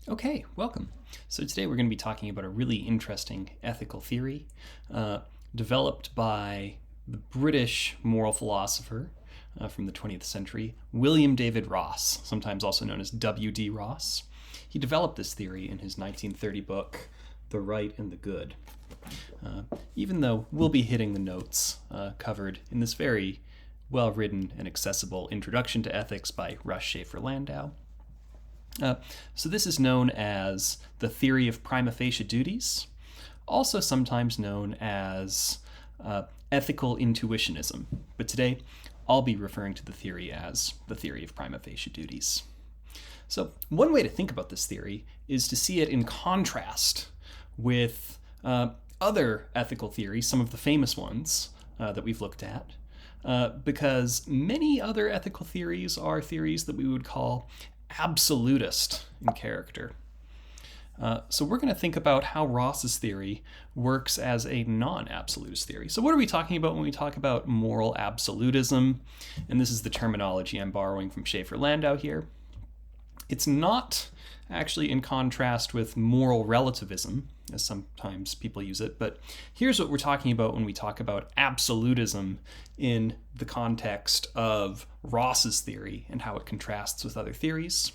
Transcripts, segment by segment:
Okay, welcome. So today we're going to be talking about a really interesting ethical theory developed by the British moral philosopher from the 20th century, William David Ross, sometimes also known as W.D. Ross. He developed this theory in his 1930 book, The Right and the Good. Even though we'll be hitting the notes covered in this very well-written and accessible Introduction to Ethics by Shafer-Landau. So this is known as the theory of prima facie duties, also sometimes known as ethical intuitionism. But today, I'll be referring to the theory as the theory of prima facie duties. So one way to think about this theory is to see it in contrast with other ethical theories, some of the famous ones that we've looked at, because many other ethical theories are theories that we would call absolutist in character. So we're going to think about how Ross's theory works as a non-absolutist theory. So what are we talking about when we talk about moral absolutism? And this is the terminology I'm borrowing from Shafer-Landau here. It's not actually in contrast with moral relativism, as sometimes people use it, but here's what we're talking about when we talk about absolutism in the context of Ross's theory and how it contrasts with other theories.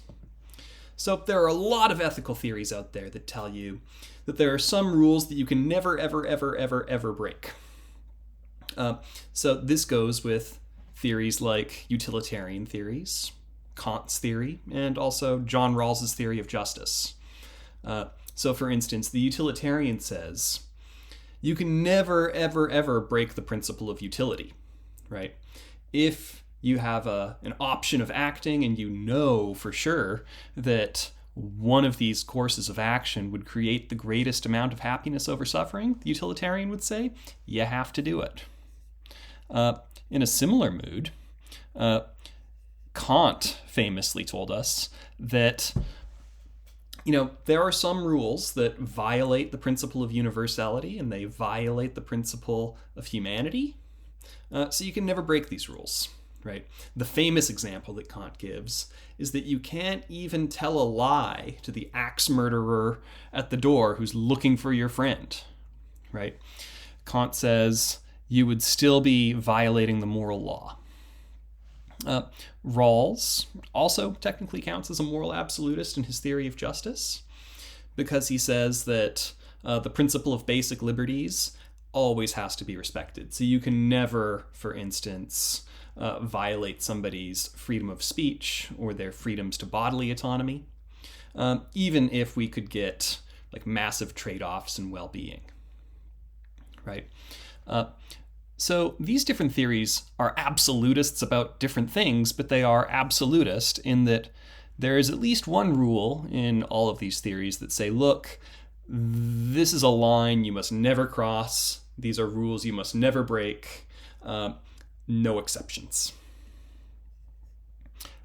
So there are a lot of ethical theories out there that tell you that there are some rules that you can never, ever break. So this goes with theories like utilitarian theories, Kant's theory, and also John Rawls's theory of justice. So for instance, the utilitarian says, you can never, ever break the principle of utility, right? If you have an option of acting and you know for sure that one of these courses of action would create the greatest amount of happiness over suffering, the utilitarian would say, you have to do it. In a similar mood, Kant famously told us that there are some rules that violate the principle of universality and they violate the principle of humanity. So you can never break these rules, right? The famous example that Kant gives is that you can't even tell a lie to the axe murderer at the door who's looking for your friend, right? Kant says you would still be violating the moral law. Rawls also technically counts as a moral absolutist in his theory of justice because he says that the principle of basic liberties always has to be respected. So you can never, for instance, violate somebody's freedom of speech or their freedoms to bodily autonomy, even if we could get like massive trade-offs in well-being, right? So these different theories are absolutists about different things, but they are absolutist in that there is at least one rule in all of these theories that say, look, this is a line you must never cross. These are rules you must never break. No exceptions.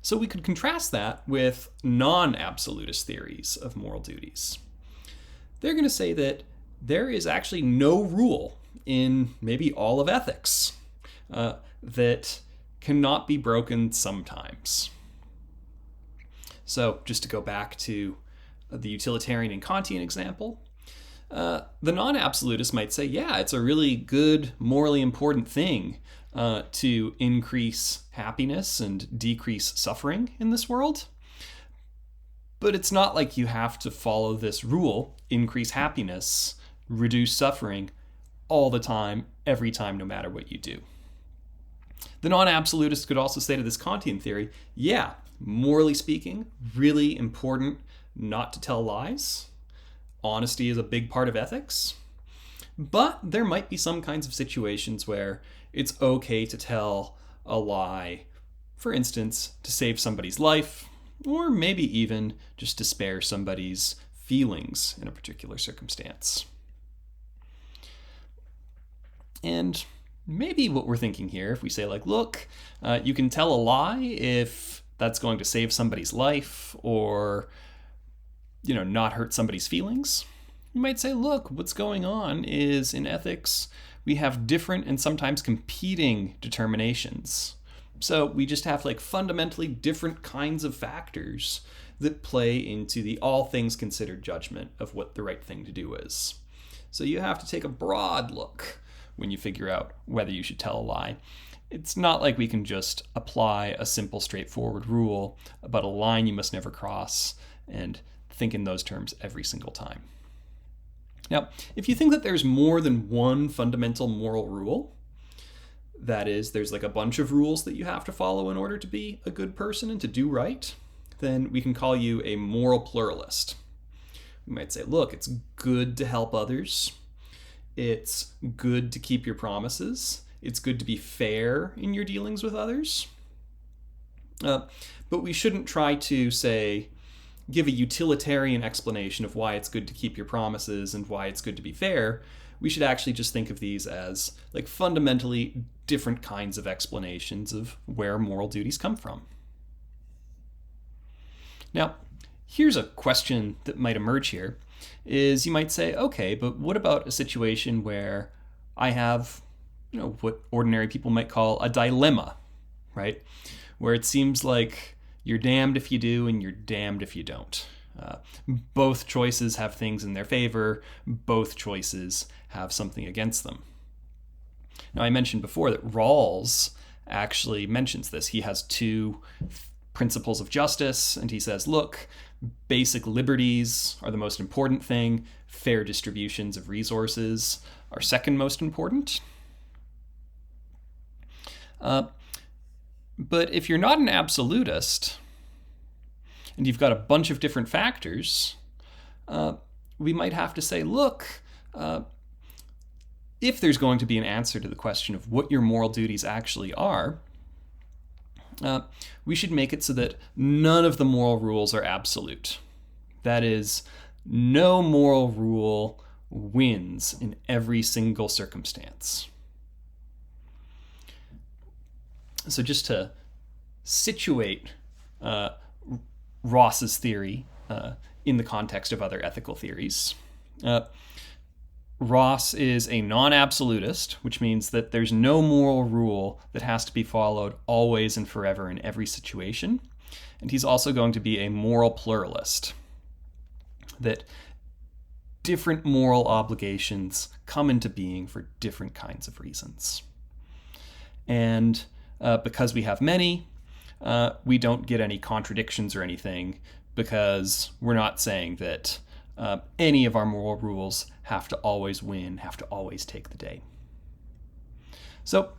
So we could contrast that with non-absolutist theories of moral duties. They're going to say that there is actually no rule in maybe all of ethics that cannot be broken sometimes. So just to go back to the utilitarian and Kantian example, the non-absolutist might say, yeah, it's a really good, morally important thing to increase happiness and decrease suffering in this world. But it's not like you have to follow this rule, increase happiness, reduce suffering, all the time, every time, no matter what you do. The non-absolutist could also say to this Kantian theory, yeah, morally speaking, really important not to tell lies. Honesty is a big part of ethics. But there might be some kinds of situations where it's okay to tell a lie, for instance, to save somebody's life, or maybe even just to spare somebody's feelings in a particular circumstance. And maybe what we're thinking here, if we say like, look, you can tell a lie if that's going to save somebody's life or, not hurt somebody's feelings. You might say, look, what's going on is in ethics, we have different and sometimes competing determinations. So we just have like fundamentally different kinds of factors that play into the all things considered judgment of what the right thing to do is. So you have to take a broad look when you figure out whether you should tell a lie. It's not like we can just apply a simple, straightforward rule about a line you must never cross and think in those terms every single time. Now, if you think that there's more than one fundamental moral rule, that is, there's like a bunch of rules that you have to follow in order to be a good person and to do right, then we can call you a moral pluralist. We might say, look, it's good to help others. It's good to keep your promises. It's good to be fair in your dealings with others. But we shouldn't try to, say, give a utilitarian explanation of why it's good to keep your promises and why it's good to be fair. We should actually just think of these as like fundamentally different kinds of explanations of where moral duties come from. Now, here's a question that might emerge here, is you might say, okay, but what about a situation where I have, what ordinary people might call a dilemma, right? Where it seems like you're damned if you do and you're damned if you don't. Both choices have things in their favor. Both choices have something against them. Now, I mentioned before that Rawls actually mentions this. He has two principles of justice, and he says, look, basic liberties are the most important thing. Fair distributions of resources are second most important. But if you're not an absolutist, and you've got a bunch of different factors, we might have to say, look, if there's going to be an answer to the question of what your moral duties actually are, we should make it so that none of the moral rules are absolute. That is, no moral rule wins in every single circumstance. So just to situate Ross's theory in the context of other ethical theories, Ross is a non-absolutist, which means that there's no moral rule that has to be followed always and forever in every situation. And he's also going to be a moral pluralist, that different moral obligations come into being for different kinds of reasons. And because we have many, we don't get any contradictions or anything, because we're not saying that any of our moral rules have to always win, have to always take the day. So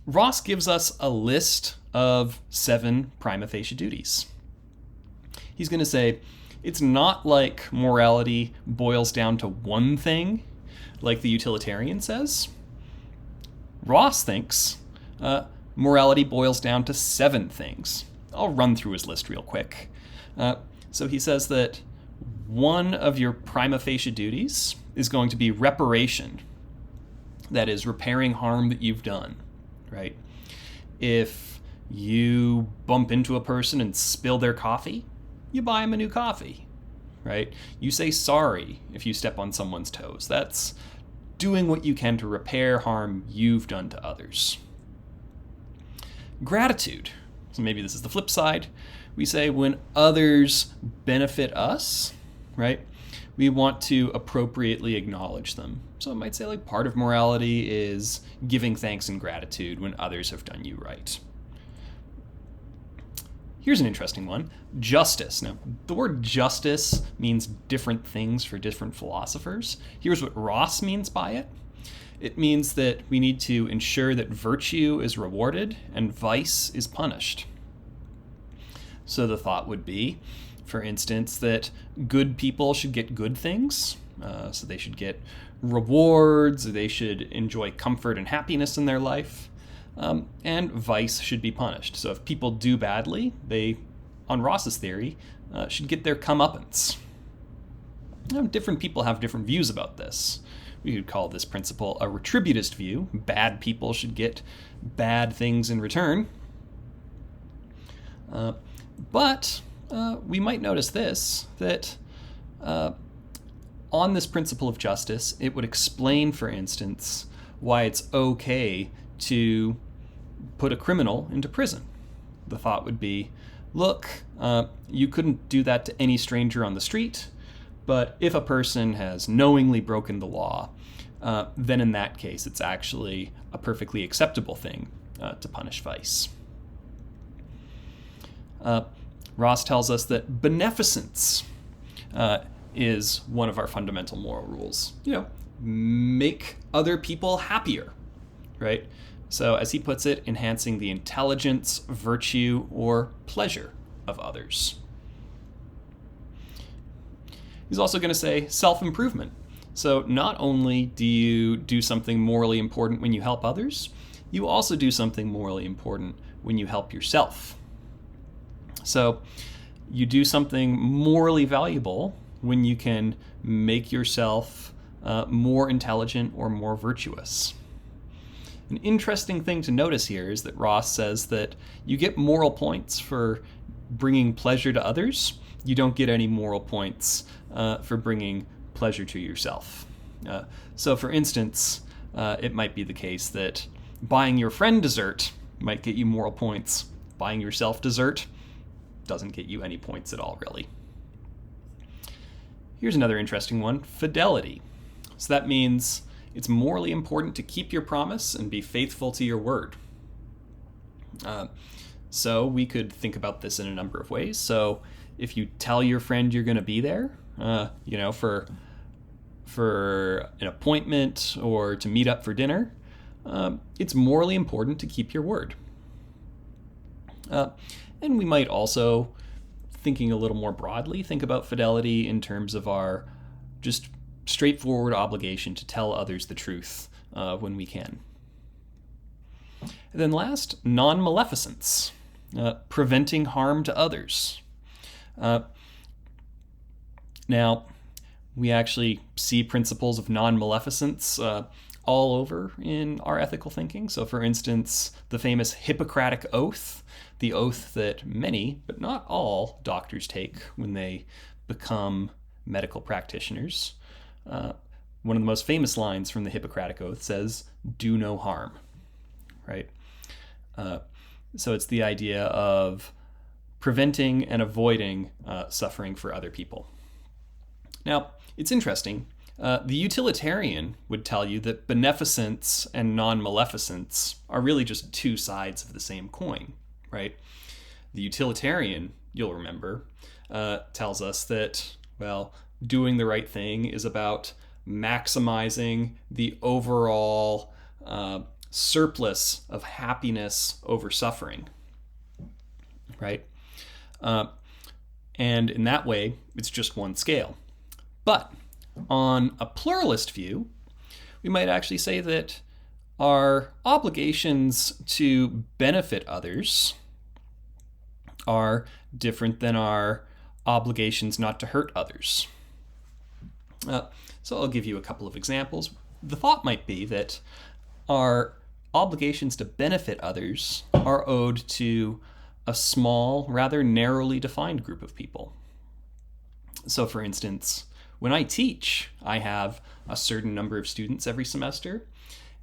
Ross gives us a list of 7 prima facie duties. He's going to say, it's not like morality boils down to one thing, like the utilitarian says. Ross thinks morality boils down to 7 things. I'll run through his list real quick. So he says that one of your prima facie duties is going to be reparation. That is, repairing harm that you've done, right? If you bump into a person and spill their coffee, you buy them a new coffee, right? You say sorry if you step on someone's toes. That's doing what you can to repair harm you've done to others. Gratitude. So maybe this is the flip side. We say when others benefit us, right, we want to appropriately acknowledge them. So it might say like part of morality is giving thanks and gratitude when others have done you right. Here's an interesting one. Justice. Now, the word justice means different things for different philosophers. Here's what Ross means by it. It means that we need to ensure that virtue is rewarded and vice is punished. So the thought would be, for instance, that good people should get good things. So they should get rewards, they should enjoy comfort and happiness in their life, and vice should be punished. So if people do badly, they, on Ross's theory, should get their comeuppance. Now, different people have different views about this. We could call this principle a retributist view. Bad people should get bad things in return. But we might notice this, that on this principle of justice, it would explain, for instance, why it's okay to put a criminal into prison. The thought would be, look, you couldn't do that to any stranger on the street, but if a person has knowingly broken the law, then in that case it's actually a perfectly acceptable thing to punish vice. Ross tells us that beneficence is one of our fundamental moral rules. Make other people happier, right? So as he puts it, enhancing the intelligence, virtue, or pleasure of others. He's also going to say self-improvement. So not only do you do something morally important when you help others, you also do something morally important when you help yourself. So you do something morally valuable when you can make yourself more intelligent or more virtuous. An interesting thing to notice here is that Ross says that you get moral points for bringing pleasure to others. You don't get any moral points for bringing pleasure to yourself. So for instance, it might be the case that buying your friend dessert might get you moral points. Buying yourself dessert doesn't get you any points at all, really. Here's another interesting one, fidelity. So that means it's morally important to keep your promise and be faithful to your word. So we could think about this in a number of ways. So if you tell your friend you're going to be there, for an appointment or to meet up for dinner, it's morally important to keep your word. And we might also, thinking a little more broadly, think about fidelity in terms of our just straightforward obligation to tell others the truth when we can. And then last, non-maleficence, preventing harm to others. Now, we actually see principles of non-maleficence all over in our ethical thinking. So for instance, the famous Hippocratic Oath, the oath that many, but not all, doctors take when they become medical practitioners. One of the most famous lines from the Hippocratic Oath says, "Do no harm," right? So it's the idea of preventing and avoiding suffering for other people. Now, it's interesting. The utilitarian would tell you that beneficence and non-maleficence are really just two sides of the same coin, right? The utilitarian, you'll remember, tells us that, well, doing the right thing is about maximizing the overall surplus of happiness over suffering, right? And in that way, it's just one scale. But on a pluralist view, we might actually say that our obligations to benefit others are different than our obligations not to hurt others. So I'll give you a couple of examples. The thought might be that our obligations to benefit others are owed to a small, rather narrowly defined group of people. So for instance, when I teach, I have a certain number of students every semester,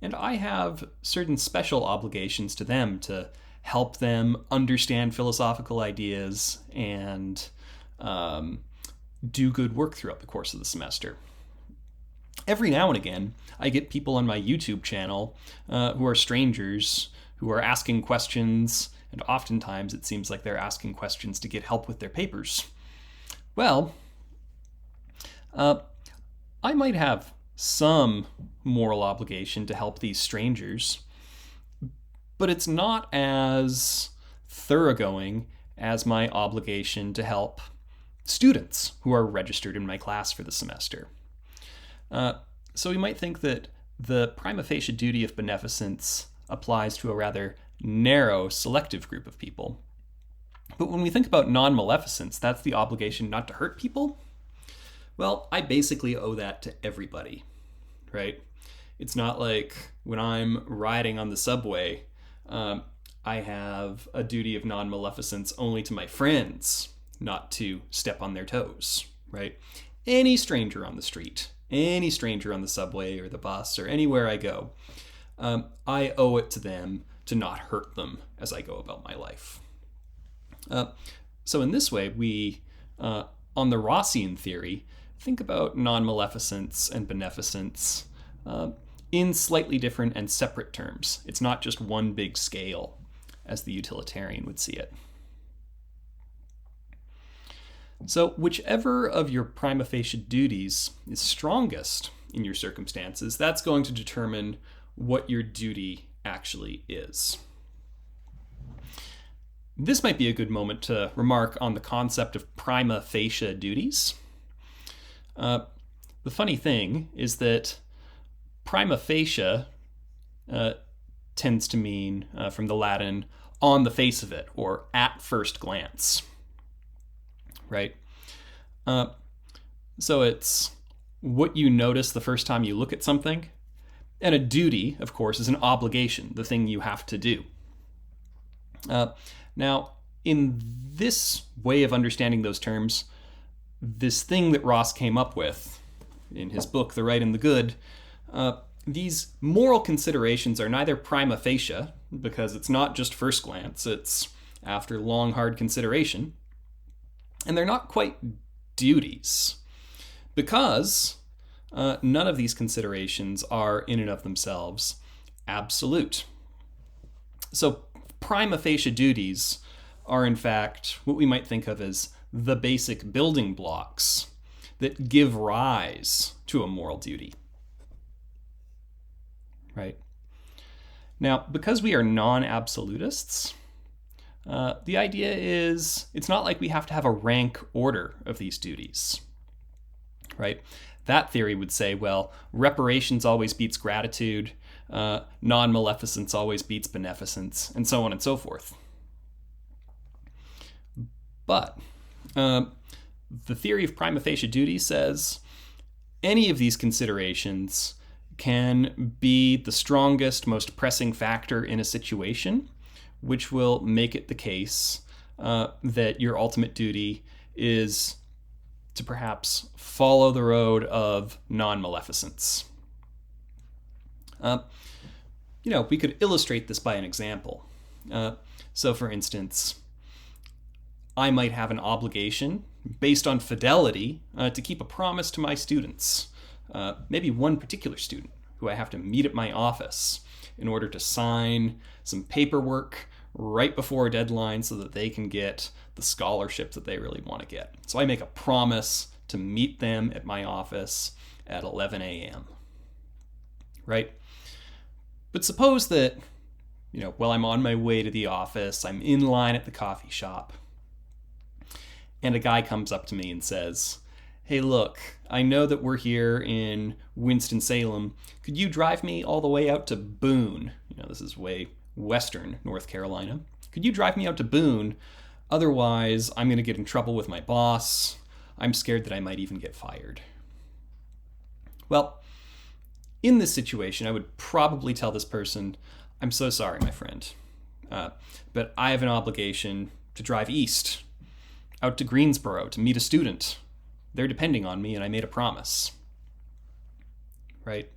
and I have certain special obligations to them to help them understand philosophical ideas and do good work throughout the course of the semester. Every now and again, I get people on my YouTube channel who are strangers, who are asking questions, and oftentimes it seems like they're asking questions to get help with their papers. Well, I might have some moral obligation to help these strangers, but it's not as thoroughgoing as my obligation to help students who are registered in my class for the semester. So we might think that the prima facie duty of beneficence applies to a rather narrow, selective group of people. But when we think about non-maleficence, that's the obligation not to hurt people. Well, I basically owe that to everybody, right? It's not like when I'm riding on the subway, I have a duty of non-maleficence only to my friends, not to step on their toes, right? Any stranger on the street, any stranger on the subway or the bus or anywhere I go, I owe it to them to not hurt them as I go about my life. So in this way, we, on the Rossian theory, think about non-maleficence and beneficence in slightly different and separate terms. It's not just one big scale, as the utilitarian would see it. So whichever of your prima facie duties is strongest in your circumstances, that's going to determine what your duty actually is. This might be a good moment to remark on the concept of prima facie duties. The funny thing is that prima facie tends to mean, from the Latin, on the face of it, or at first glance, right? So it's what you notice the first time you look at something, and a duty, of course, is an obligation, the thing you have to do. Now, in this way of understanding those terms, this thing that Ross came up with in his book, The Right and the Good, these moral considerations are neither prima facie, because it's not just first glance, it's after long, hard consideration, and they're not quite duties, because none of these considerations are, in and of themselves, absolute. So prima facie duties are, in fact, what we might think of as the basic building blocks that give rise to a moral duty. Right? Now, because we are non-absolutists, the idea is it's not like we have to have a rank order of these duties. Right? That theory would say, well, reparations always beats gratitude, non-maleficence always beats beneficence, and so on and so forth. But the theory of prima facie duty says any of these considerations can be the strongest, most pressing factor in a situation, which will make it the case that your ultimate duty is to perhaps follow the road of non-maleficence. We could illustrate this by an example. So, for instance, I might have an obligation based on fidelity to keep a promise to my students. Maybe one particular student who I have to meet at my office in order to sign some paperwork right before a deadline so that they can get the scholarship that they really want to get. So I make a promise to meet them at my office at 11 a.m. Right? But suppose that, while I'm on my way to the office, I'm in line at the coffee shop, and a guy comes up to me and says, "Hey, look, I know that we're here in Winston-Salem. Could you drive me all the way out to Boone?" This is way western North Carolina. "Could you drive me out to Boone? Otherwise, I'm going to get in trouble with my boss. I'm scared that I might even get fired." Well, in this situation, I would probably tell this person, "I'm so sorry, my friend, but I have an obligation to drive east, out to Greensboro to meet a student. They're depending on me, and I made a promise." Right?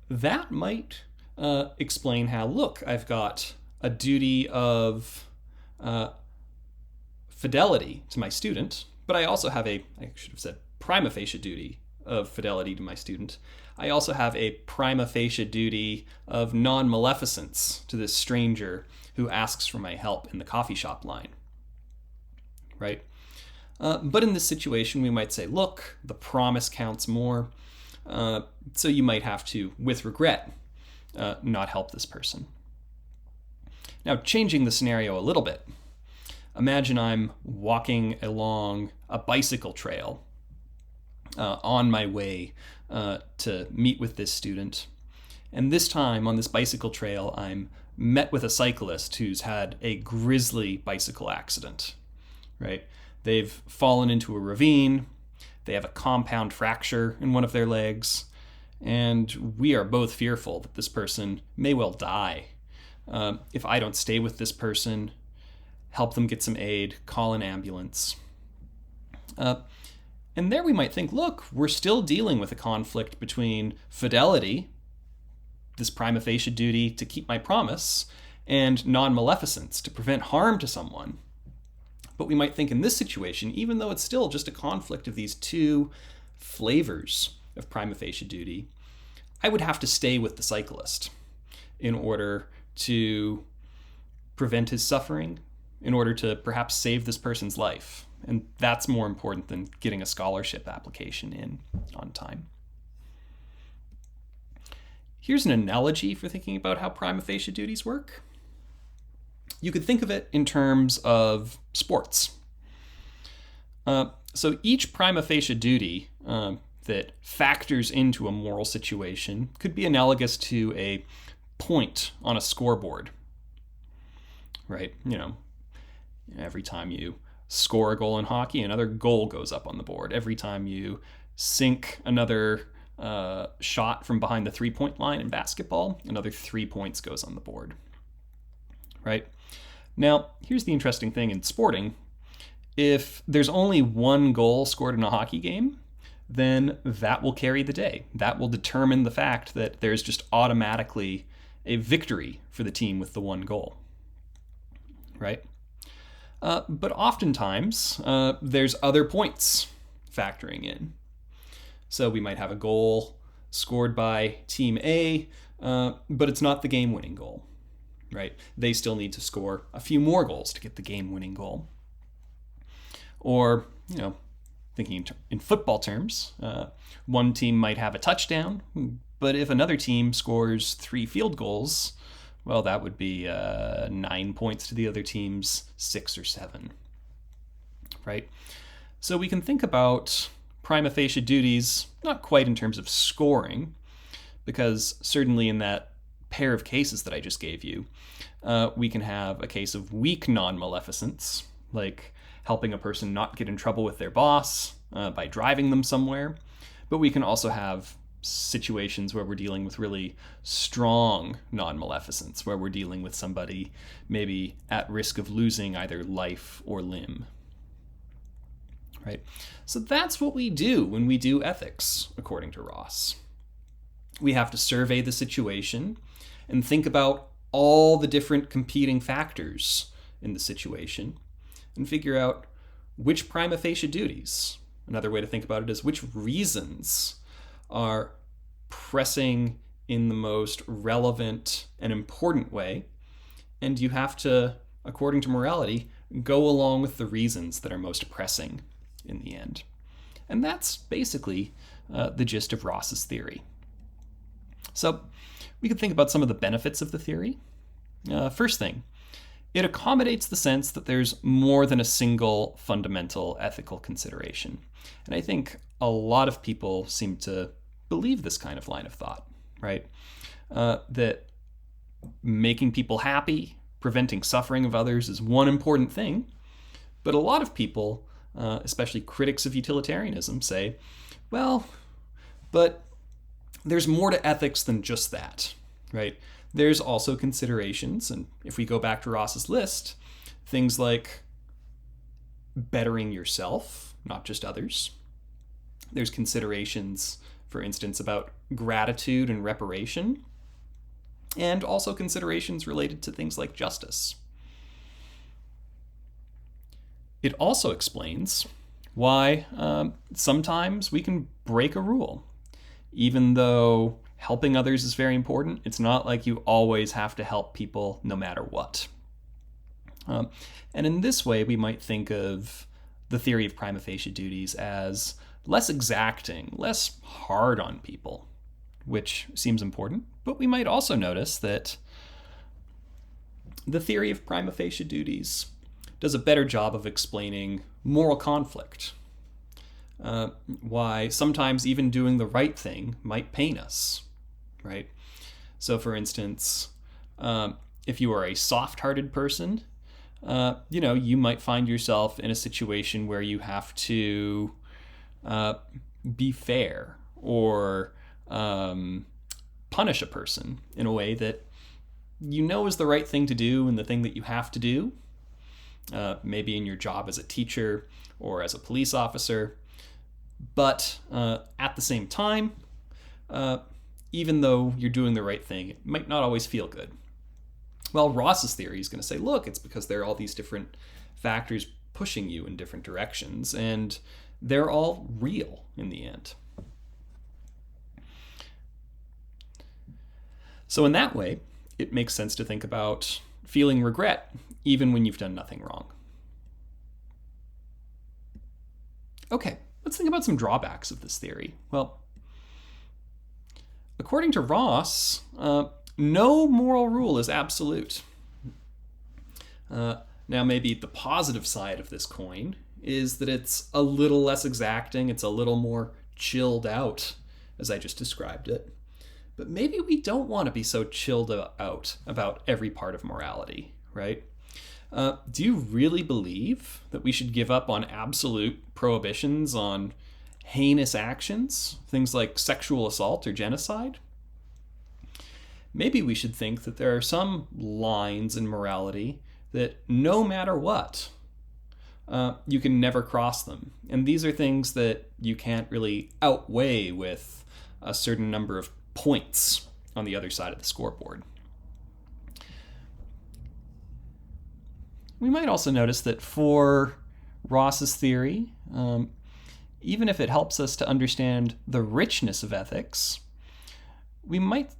That might explain how, look, I've got a duty of fidelity to my student, but I also have I should have said prima facie duty of fidelity to my student. I also have a prima facie duty of non-maleficence to this stranger who asks for my help in the coffee shop line. Right? But in this situation, we might say, look, the promise counts more, so you might have to, with regret, not help this person. Now, changing the scenario a little bit, imagine I'm walking along a bicycle trail on my way to meet with this student, and this time on this bicycle trail, I'm met with a cyclist who's had a grisly bicycle accident. Right? They've fallen into a ravine, they have a compound fracture in one of their legs, and we are both fearful that this person may well die. If I don't stay with this person, help them get some aid, call an ambulance. And there we might think, look, we're still dealing with a conflict between fidelity, this prima facie duty to keep my promise, and non-maleficence to prevent harm to someone. But we might think in this situation, even though it's still just a conflict of these two flavors of prima facie duty, I would have to stay with the cyclist in order to prevent his suffering, in order to perhaps save this person's life. And that's more important than getting a scholarship application in on time. Here's an analogy for thinking about how prima facie duties work. You could think of it in terms of sports. So each prima facie duty that factors into a moral situation could be analogous to a point on a scoreboard, right? Every time you score a goal in hockey, another goal goes up on the board. Every time you sink another shot from behind the three-point line in basketball, another 3 points goes on the board, right? Now, here's the interesting thing in sporting. If there's only one goal scored in a hockey game, then that will carry the day. That will determine the fact that there's just automatically a victory for the team with the one goal, right? But oftentimes, there's other points factoring in. So we might have a goal scored by Team A, but it's not the game-winning goal, right? They still need to score a few more goals to get the game-winning goal. Or, thinking in football terms, one team might have a touchdown, but if another team scores 3 field goals, well, that would be 9 points to the other team's 6 or 7, right? So we can think about prima facie duties not quite in terms of scoring, because certainly in that pair of cases that I just gave you, we can have a case of weak non-maleficence, like helping a person not get in trouble with their boss by driving them somewhere. But we can also have situations where we're dealing with really strong non-maleficence, where we're dealing with somebody maybe at risk of losing either life or limb, right? So that's what we do when we do ethics, according to Ross. We have to survey the situation and think about all the different competing factors in the situation and figure out which prima facie duties, another way to think about it is which reasons are pressing in the most relevant and important way, and you have to, according to morality, go along with the reasons that are most pressing in the end. And that's basically the gist of Ross's theory. So we could think about some of the benefits of the theory. First thing, it accommodates the sense that there's more than a single fundamental ethical consideration. And I think a lot of people seem to believe this kind of line of thought, right? That making people happy, preventing suffering of others is one important thing. But a lot of people, especially critics of utilitarianism, say, well, but there's more to ethics than just that, right? There's also considerations, and if we go back to Ross's list, things like bettering yourself, not just others. There's considerations, for instance, about gratitude and reparation, and also considerations related to things like justice. It also explains why sometimes we can break a rule. Even though helping others is very important, it's not like you always have to help people no matter what. And in this way, we might think of the theory of prima facie duties as less exacting, less hard on people, which seems important. But we might also notice that the theory of prima facie duties does a better job of explaining moral conflict. Why sometimes even doing the right thing might pain us, right? So for instance, if you are a soft-hearted person, you might find yourself in a situation where you have to be fair or punish a person in a way that is the right thing to do and the thing that you have to do, maybe in your job as a teacher or as a police officer. But at the same time, even though you're doing the right thing, it might not always feel good. Well, Ross's theory is going to say, look, it's because there are all these different factors pushing you in different directions, and they're all real in the end. So in that way, it makes sense to think about feeling regret even when you've done nothing wrong. Okay, let's think about some drawbacks of this theory. Well, according to Ross, no moral rule is absolute. Now, maybe the positive side of this coin is that it's a little less exacting, it's a little more chilled out, as I just described it. But maybe we don't want to be so chilled out about every part of morality, right? Do you really believe that we should give up on absolute prohibitions on heinous actions, things like sexual assault or genocide? Maybe we should think that there are some lines in morality that no matter what, you can never cross them. And these are things that you can't really outweigh with a certain number of points on the other side of the scoreboard. We might also notice that for Ross's theory, even if it helps us to understand the richness of ethics, we might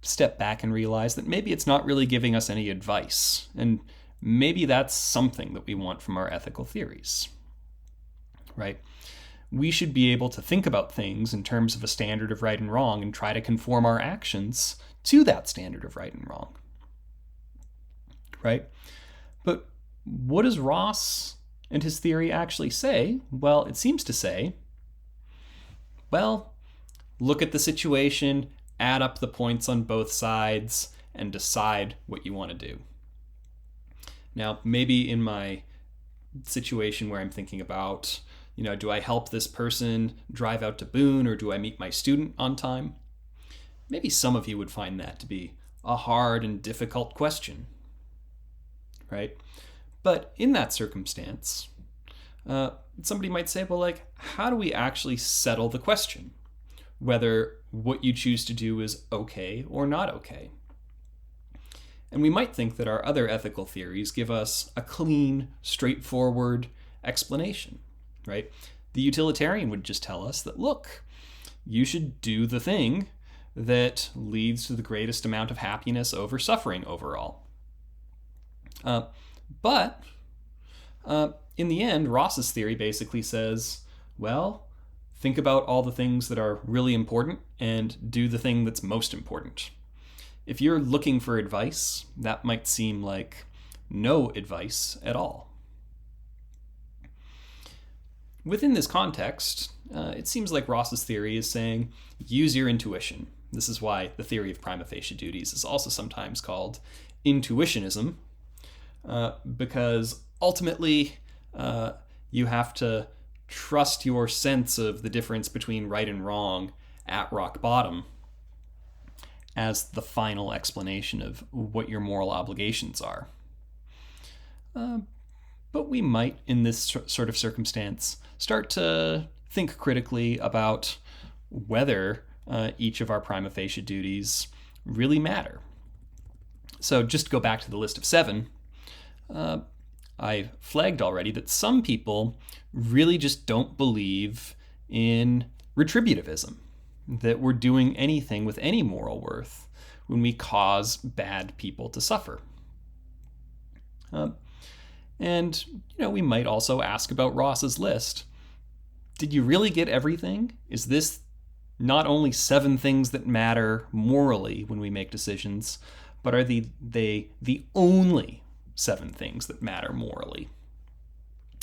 step back and realize that maybe it's not really giving us any advice, and maybe that's something that we want from our ethical theories, right? We should be able to think about things in terms of a standard of right and wrong and try to conform our actions to that standard of right and wrong, right? But what does Ross and his theory actually say? Well, it seems to say, well, look at the situation, add up the points on both sides, and decide what you want to do. Now, maybe in my situation where I'm thinking about, do I help this person drive out to Boone, or do I meet my student on time? Maybe some of you would find that to be a hard and difficult question, right? But in that circumstance, somebody might say, well, how do we actually settle the question? Whether what you choose to do is okay or not okay. And we might think that our other ethical theories give us a clean, straightforward explanation, right? The utilitarian would just tell us that, look, you should do the thing that leads to the greatest amount of happiness over suffering overall. But in the end, Ross's theory basically says, well, think about all the things that are really important and do the thing that's most important. If you're looking for advice, that might seem like no advice at all. Within this context, it seems like Ross's theory is saying, use your intuition. This is why the theory of prima facie duties is also sometimes called intuitionism, because ultimately you have to trust your sense of the difference between right and wrong at rock bottom as the final explanation of what your moral obligations are. But we might, in this sort of circumstance, start to think critically about whether each of our prima facie duties really matter. So just to go back to the list of 7, I flagged already that some people really just don't believe in retributivism, that we're doing anything with any moral worth when we cause bad people to suffer. And we might also ask about Ross's list. Did you really get everything? Is this not only 7 things that matter morally when we make decisions, but are they the only 7 things that matter morally?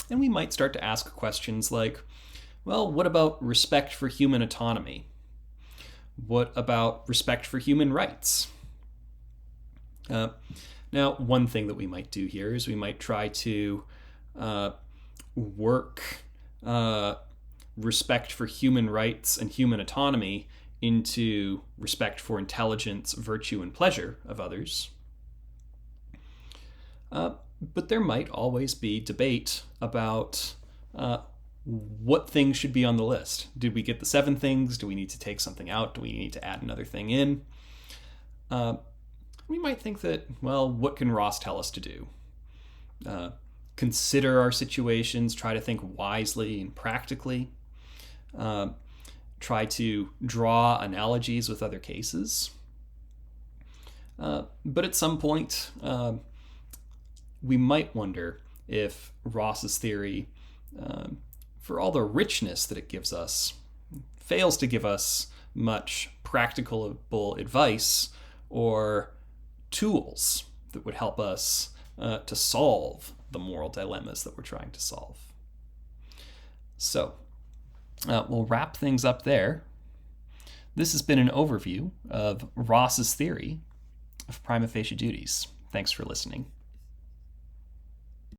And we might start to ask questions like, well, what about respect for human autonomy? What about respect for human rights? Now, one thing that we might do here is we might try to work respect for human rights and human autonomy into respect for intelligence, virtue, and pleasure of others. But there might always be debate about what things should be on the list. Did we get the 7 things? Do we need to take something out? Do we need to add another thing in? we might think that, well, what can Ross tell us to do? Consider our situations, try to think wisely and practically, try to draw analogies with other cases. But at some point, we might wonder if Ross's theory, for all the richness that it gives us, fails to give us much practicable advice or tools that would help us to solve the moral dilemmas that we're trying to solve. So, we'll wrap things up there. This has been an overview of Ross's theory of prima facie duties. Thanks for listening.